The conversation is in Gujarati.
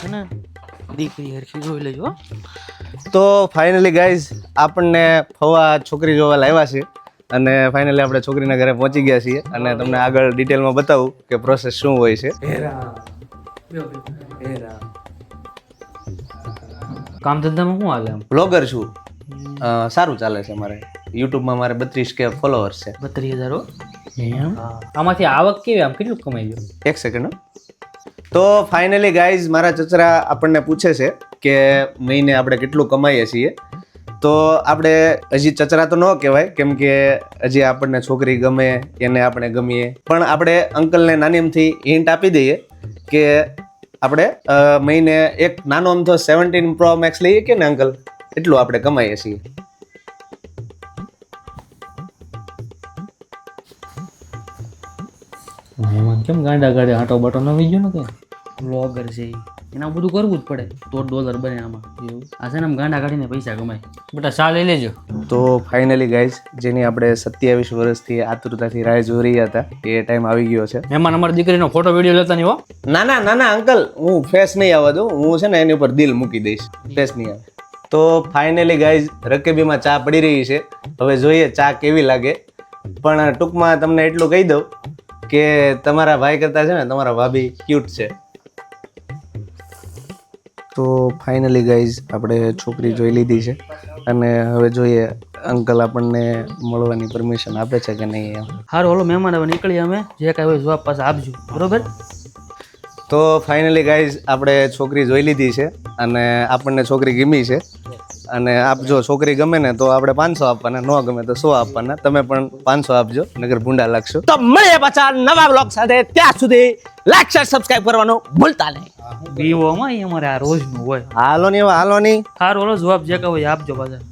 છે ને દીકરી હરખી જોઈ લેજો. તો ફાઇનલી ગાઈઝ આપણને ફવા છોકરી જોવા લાવ્યા છે અને ફાઇનલી આપણે છોકરીના ઘરે પહોંચી ગયા છીએ અને તમને આગળ ડિટેલમાં બતાવું કે પ્રોસેસ શું હોય છે. કામ ધંધામાં શું હાલે? બ્લોગર છું, સારું ચાલે છે. મારે યુટ્યુબમાં મારે 32K ફોલોઅર્સ છે. 32,000. આમાંથી આવક કેવી? આમ કેટલું કમાઈ ગયો? એક સેકન્ડ. તો ફાઇનલી ગાઈઝ મારા ચચરા આપણને પૂછે છે કે મહિને આપણે કેટલું કમાઈએ છીએ. તો આપણે હજી ચચરા તો ન કહેવાય, કેમ કે હજી આપણને છોકરી ગમે એને આપણે ગમીએ, પણ આપણે અંકલને નાની અમથી હિન્ટ આપી દઈએ કે આપણે મહિને એક નાનો અમથો 17 Pro Max લઈએ કે ને અંકલ, એટલું આપણે કમાઈએ છીએ. મહેમાન કેમ ગાંડા ગાડે આટો બાટો ન વી ગયો ને? કે બ્લોગર છે એના બધું કરવું જ પડે તો ડોલર બને આમાં. એવું આ છે ને આમ ગાંડા કાઢીને પૈસા કમાય. બેટા ચા લઈ લેજો. તો ફાઇનલી ગાઈઝ જેની આપણે 27 વર્ષથી આતુરતાથી રાહ જોઈ રહ્યા હતા એ ટાઈમ આવી ગયો છે. મહેમાન અમારી દીકરીનો ફોટો વિડીયો લેતા નહીં હો. ના ના અંકલ, હું ફેસ નહીં આવવા દઉં. હું છે ને એની ઉપર દિલ મૂકી દઈશ, ફેસ નહીં આવે. તો ફાઇનલી ગાઈઝ રકેબીમાં ચા પડી રહી છે. હવે જોઈએ ચા કેવી લાગે. પણ ટૂંકમાં તમને એટલું કહી દઉં કે તમારા ભાઈ કરતા છે ને તમારા ભાભી ક્યુટ છે. તો ફાઇનલી ગાઈઝ આપણે છોકરી જોઈ લીધી છે અને હવે જોઈએ અંકલ આપણને મળવાની પરમિશન આપે છે કે નહીં એમ. સારું હલો મહેમાન, હવે નીકળીએ અમે. જે કાંઈ હોય જવાબ પાછા આપજો, બરોબર? તો ફાઇનલી ગાઈઝ આપણે છોકરી જોઈ લીધી છે અને આપણને છોકરી ગમી છે. અને આપ જો છોકરી ગમે ને તો આપણે 500 આપવાના, ન ગમે તો 100 આપવાના. તમે પણ 500 આપજો, નગર ભૂંડા લાગશો. તો મળીએ પાછા નવા બ્લોગ સાથે. ત્યાં સુધી લાઈક શેર સબસ્ક્રાઇબ કરવાનું ભૂલતા નહીં. વિવોમાં અમારે આ રોજનું હોય. હાલો નહીં, સારું હલો જવાબ જે કાંઈ હોય આપજો પાછા.